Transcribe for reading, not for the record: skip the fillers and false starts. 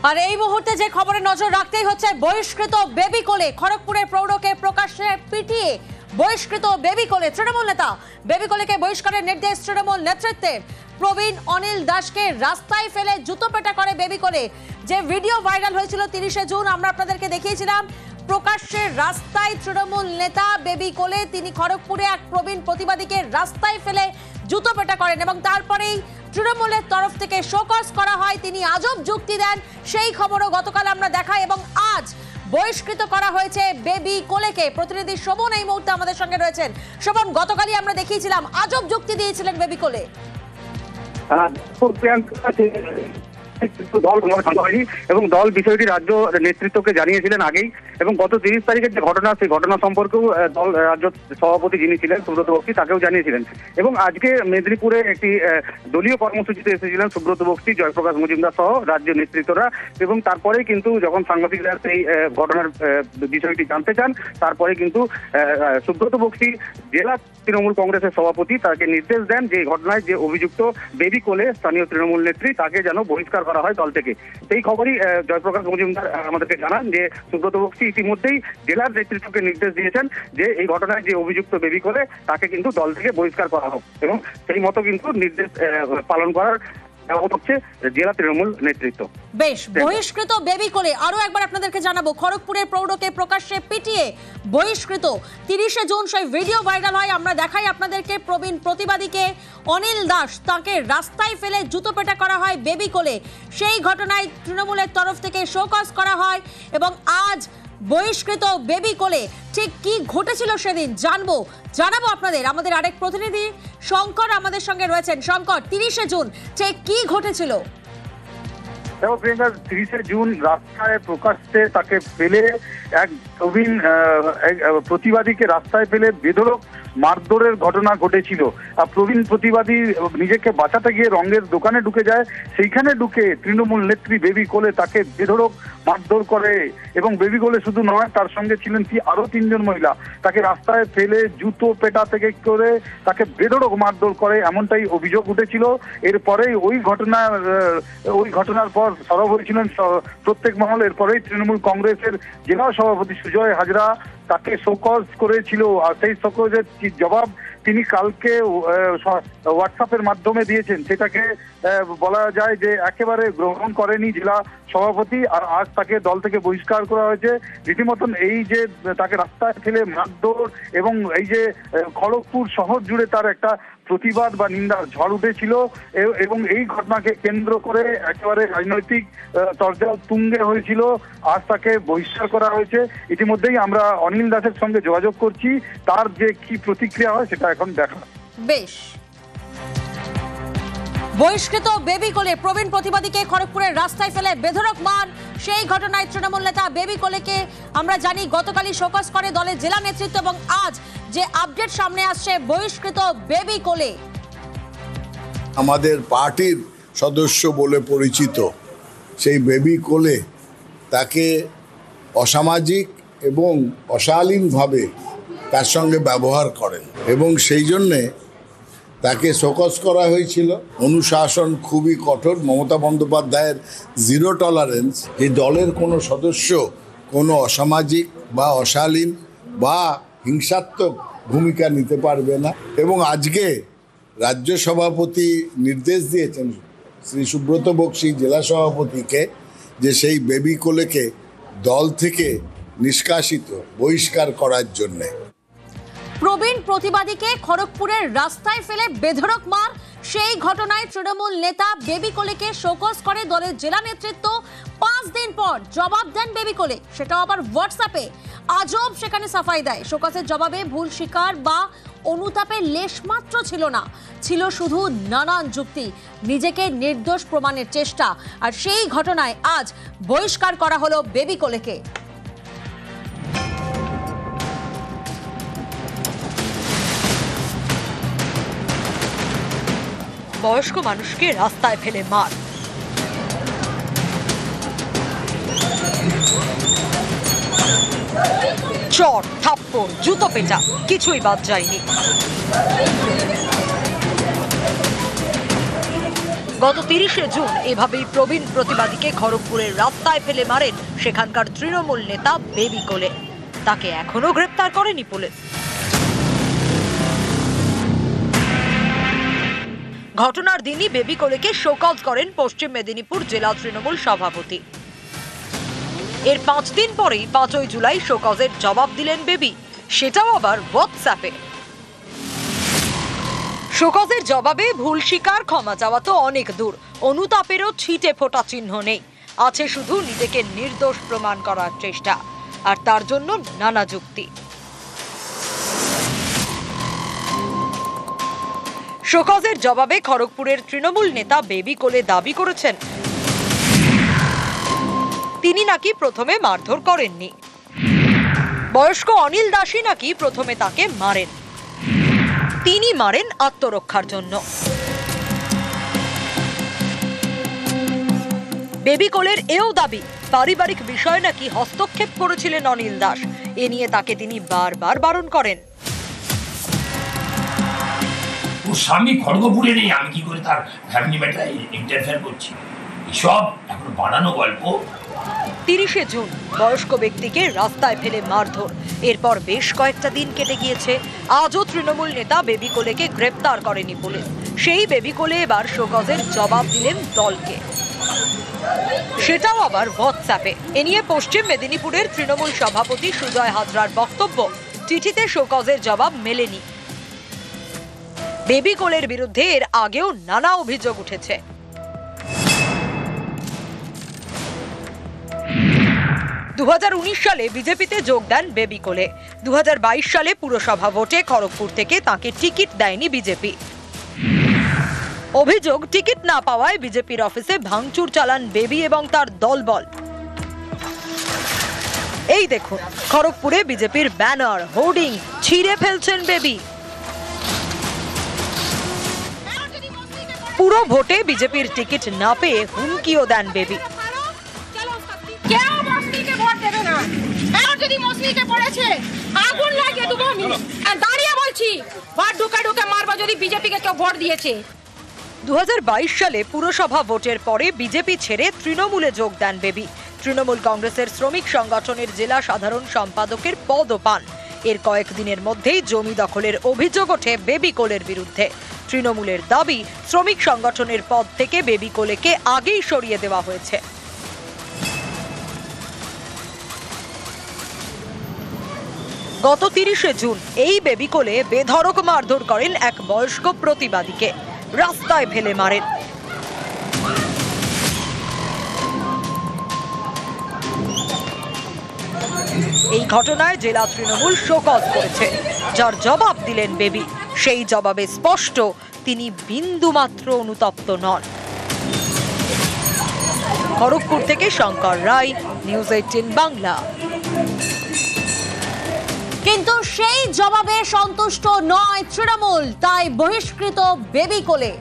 আর এই মুহূর্তে যে খবরে নজর রাখতেই হচ্ছে, বহিষ্কৃত বেবি কোলে খড়গপুরের প্রৌঢ়কে প্রকাশ্যে পিটিয়ে বহিষ্কৃত বেবি কোলে তৃণমূল নেতা। বেবি কোলেকে বহিষ্কারের নির্দেশ তৃণমূল নেতৃত্বের। প্রবীণ অনিল দাসকে রাস্তায় ফেলে জুতো পেটা করে বেবি কোলে। যে ভিডিও ভাইরাল হয়েছিল 30শে জুন, আমরা আপনাদেরকে দেখিয়েছিলাম। প্রকাশ্যে রাস্তায় তৃণমূল নেতা বেবি কোলে তিনি খড়গপুরে এক প্রবীণ প্রতিবাদীকে রাস্তায় ফেলে জুতো পেটা করেন এবং তারপরেই তৃণমূলের তরফ থেকে শোকজ করা হয়। তিনি আজব যুক্তি দেন, সেই খবরও গতকাল আমরা দেখাই এবং আজ বহিষ্কৃত করা হয়েছে বেবি কোলেকে। প্রতিনিধি শোভন এই মুহূর্তে আমাদের সঙ্গে রয়েছেন। শোভন, গতকালই আমরা দেখিয়েছিলাম আজব যুক্তি দিয়েছিলেন বেবি কোলে। দল হয়নি এবং দল বিষয়টি রাজ্য নেতৃত্বকে জানিয়েছিলেন আগেই, এবং গত 30 তারিখের যে ঘটনা, সেই ঘটনা সম্পর্কেও দল রাজ্য সভাপতি যিনি ছিলেন সুব্রত বক্সী, তাকেও জানিয়েছিলেন। এবং আজকে মেদিনীপুরে একটি দলীয় কর্মসূচিতে এসেছিলেন সুব্রত বক্সী, জয়প্রকাশ মজুমদার সহ রাজ্য নেতৃত্বরা। এবং তারপরে কিন্তু যখন সাংবাদিকরা সেই ঘটনার বিষয়টি জানতে চান, তারপরে কিন্তু সুব্রত বক্সী জেলা তৃণমূল কংগ্রেসের সভাপতি তাকে নির্দেশ দেন যে ঘটনায় যে অভিযুক্ত বেবি কোলে স্থানীয় তৃণমূল নেত্রী, তাকে যেন বহিষ্কার করা হয় দল থেকে। সেই খবরই জয়প্রকাশ মজুমদার আমাদেরকে জানান যে সুব্রত বক্সী ইতিমধ্যেই জেলার নেতৃত্বকে নির্দেশ দিয়েছেন যে এই ঘটনায় যে অভিযুক্ত বেবি কোলে তাকে কিন্তু দল থেকে বহিষ্কার করা হোক, এবং সেই মতো কিন্তু নির্দেশ পালন করার হচ্ছে জেলা তৃণমূল নেতৃত্ব। বেশ, বহিষ্কৃত বেবি কোলে আরো একবার আপনাদেরকে জানাবো, খড়গপুরের প্রৌঢ়কে প্রকাশ্যে পিটিয়ে বহিষ্কৃত। 30শে জুন সেই ভিডিও ভাইরাল হয়, আমরা দেখাই আপনাদেরকে। প্রবীণ প্রতিবাদীকে অনিল দাস, তাকে রাস্তায় ফেলে জুতো পেটা করা হয় বেবি কোলে। সেই ঘটনায় তৃণমূলের তরফ থেকে শোকজ করা হয় এবং আজ বহিষ্কৃত বেবি কোলে। ঠিক কি ঘটেছিল সেদিন জানাবো আপনাদের। আমাদের আরেক প্রতিনিধি শঙ্কর আমাদের সঙ্গে রয়েছেন। শঙ্কর, 30শে জুন ঠিক কি ঘটেছিল? দেখো প্রিয়াঙ্কা, 30শে জুন রাস্তায় প্রকাশ্যে তাকে ফেলে এক প্রবীণ প্রতিবাদীকে রাস্তায় ফেলে বেধড়ক মারধরের ঘটনা ঘটেছিল। আর প্রবীণ প্রতিবাদী নিজেকে বাঁচাতে গিয়ে রঙের দোকানে ঢুকে যায়, সেইখানে ঢুকে তৃণমূল নেত্রী বেবি কোলে তাকে বেধড়ক মারধর করে। এবং বেবি কোলে শুধু নয়, তার সঙ্গে ছিলেন আরো 3 জন মহিলা। তাকে রাস্তায় ফেলে জুতো পেটা থেকে করে তাকে বেধড়ক মারধর করে, এমনটাই অভিযোগ উঠেছিল। এরপরেই ওই ঘটনার পর সরব হয়েছিলেন প্রত্যেক মহল। এরপরেই তৃণমূল কংগ্রেসের জেলা সভাপতি সুজয় হাজরা তাকে শোকজ করেছিল। আর সেই শোকজের জবাব তিনি কালকে হোয়াটসঅ্যাপের মাধ্যমে দিয়েছেন। সেটাকে বলা যায় যে একেবারে গ্রহণ করেনি জেলা সভাপতি। আর আজ তাকে দল থেকে বহিষ্কার করা হয়েছে। রীতিমতন এই যে তাকে রাস্তায় ফেলে মারধর এবং এই যে খড়গপুর শহর জুড়ে তার একটা প্রতিবাদ বা নিন্দার ঝড় উঠেছিল, এবং এই ঘটনাকে কেন্দ্র করে একেবারে রাজনৈতিক চর্চা তুঙ্গে হয়েছিল। আজ তাকে বহিষ্কার করা হয়েছে। ইতিমধ্যেই আমরা অনিল দাসের সঙ্গে যোগাযোগ করছি, তার যে কি প্রতিক্রিয়া হয় সেটা এখন দেখা। বেশ, বহিষ্কৃত বেবি কোলে প্রবীণ প্রতিবাদীকে খড়গপুরের রাস্তায় ফেলে বেধড়ক মার। সেই ঘটনায় তৃণমূল নেতা বেবি কোলেকে আমরা জানি গতকালই শোকজ করে দলের জেলা নেতৃত্ব, এবং আজ যে আপডেট সামনে আসছে, বহিষ্কৃত বেবি কোলে। আমাদের পার্টির সদস্য বলে পরিচিত সেই বেবি কোলে তাকে অসামাজিক এবং অশালীনভাবে তার সঙ্গে ব্যবহার করেন, এবং সেই জন্যে তাকে শোকজ করা হয়েছিল। অনুশাসন খুবই কঠোর। মমতা বন্দ্যোপাধ্যায়ের 0 টলারেন্স। এই দলের কোনো সদস্য কোনো অসামাজিক বা অশালীন বা হিংসাত্মক ভূমিকা নিতে পারবে না। এবং আজকে রাজ্য সভাপতি নির্দেশ দিয়েছেন শ্রী সুব্রত বক্সী জেলা সভাপতিকে যে সেই বেবি কোলেকে দল থেকে নিষ্কাশিত বহিষ্কার করার জন্যে। প্রবীণ প্রতিবাদীকে খড়গপুরের রাস্তায় ফেলে বেধড়ক মার, সেই ঘটনায় তৃণমূল নেতা বেবি কোলেকে শোকজ করে দলের জেলা নেতৃত্ব। 5 দিন পর জবাব দেন বেবি কোলে, সেটাও আবার হোয়াটসঅ্যাপে। আজব সেখানে সাফাই দেয়। শোকজের জবাবে ভুল স্বীকার বা অনুতাপের লেশমাত্র ছিল না, ছিল শুধু নানান যুক্তি, নিজেকে নির্দোষ প্রমাণের চেষ্টা। আর সেই ঘটনায় আজ বহিষ্কার করা হলো বেবি কোলেকে। বয়স্ক মানুষকে রাস্তায় ফেলে মার। চর, থাপ্পড়, জুতো পেটা, কিছুই বাদ যায়নি। গত 30শে জুন এভাবেই প্রবীণ প্রতিবাদীকে খড়গপুরের রাস্তায় ফেলে মারেন সেখানকার তৃণমূল নেতা বেবি কোলে। তাকে এখনো গ্রেপ্তার করেনি পুলিশ। ঘটনার দিনই বেবি কোলেকে শোকজ করেন পশ্চিম মেদিনীপুর জেলা তৃণমূল সভাপতি। এর 5 দিন পরেই 5ই জুলাই শোকজের জবাব দিলেন বেবি, সেটাও আবার হোয়াটসঅ্যাপে। শোকজের জবাবে ভুল স্বীকার, ক্ষমা চাওয়া তো অনেক দূর, অনুতাপেরও ছিটে ফোটা চিহ্ন নেই, আছে শুধু নিজেকে নির্দোষ প্রমাণ করার চেষ্টা, আর তার জন্য নানা যুক্তি। শোকজের জবাবে খড়গপুরের তৃণমূল নেতা বেবি কোলে দাবি করেছেন তিনি নাকি প্রথমে মারধর করেননি, বয়স্ক অনিল দাসই নাকি প্রথমে তাকে মারেন, তিনি মারেন আত্মরক্ষার জন্য। বেবি কোলের এও দাবি পারিবারিক বিষয় নাকি হস্তক্ষেপ করেছিলেন অনিল দাস, এ নিয়ে তাকে তিনি বারবার বারণ করেন। ওর স্বামী খড়গপুরে নেই, আমি কি করে তার ফ্যামিলি ম্যাটারে ইন্টারফেয়ার করছি? এসব এখন বানানো গল্প। 30শে জুন বয়স্ক ব্যক্তিকে রাস্তায় ফেলে মারধর, এরপর বেশ কয়েকটা দিন কেটে গিয়েছে, আজও তৃণমূল নেতা বেবি কোলেকে গ্রেপ্তার করেনি পুলিশ। সেই বেবি কোলে এবার শোকজের জবাব দিলেন দলকে, সেটাও আবার হোয়াটসঅ্যাপে। এ নিয়ে পশ্চিম মেদিনীপুরের তৃণমূল সভাপতি সুজয় হাজরার বক্তব্য, চিঠিতে শোকজের জবাব মেলেনি। বেবি কোলের বিরুদ্ধে এর আগেও নানা অভিযোগ উঠেছে। 2019 সালে বিজেপিতে যোগ দেন বেবি কোলে। 2022 সালে পুরসভা ভোটে খড়গপুর থেকে তাকে টিকিট দেয়নি বিজেপি। অভিযোগ, টিকিট না পাওয়ায় বিজেপির অফিসে ভাঙচুর চালান বেবি এবং তার দলবল। এই দেখুন, খড়গপুরে বিজেপির ব্যানার, হোর্ডিং ছিঁড়ে ফেলছেন বেবি। পুরো ভোটে বিজেপির টিকিট না পেয়ে হুমকিও দেন বেবি। আগুন লাগিয়ে দেবো আমি, দাঁড়িয়ে বলছি, ভোট ঢুকে ঢুকে মারবো যদি বিজেপিকে কেউ ভোট দিয়েছে। 2022 সালে পুরসভা ভোটের পরে বিজেপি ছেড়ে তৃণমূলে যোগ দেন বেবি। তৃণমূল কংগ্রেসের শ্রমিক সংগঠনের জেলা সাধারণ সম্পাদকের পদও পান। এর কয়েকদিনের মধ্যেই জমি দখলের অভিযোগ ওঠে বেবি কোলের বিরুদ্ধে। তৃণমূলের দাবি, শ্রমিক সংগঠনের পদ থেকে বেবি কোলেকে আগেই সরিয়ে দেওয়া হয়েছে। গত 30শে জুন এই বেবি কোলে বেধড়ক মারধর করেন এক বয়স্ক প্রতিবাদীকে, রাস্তায় ফেলে মারেন। এই ঘটনায় জেলা তৃণমূল শোকজ করেছে, যার জবাব দিলেন বেবি। সেই জবাবে স্পষ্ট, তিনি বিন্দুমাত্র অনুতপ্ত নন। খড়গপুর থেকে শঙ্কর রায়, নিউজ 18 বাংলা। কিন্তু সেই জবাবে সন্তুষ্ট নয় তৃণমূল, তাই বহিষ্কৃত বেবি কোলে।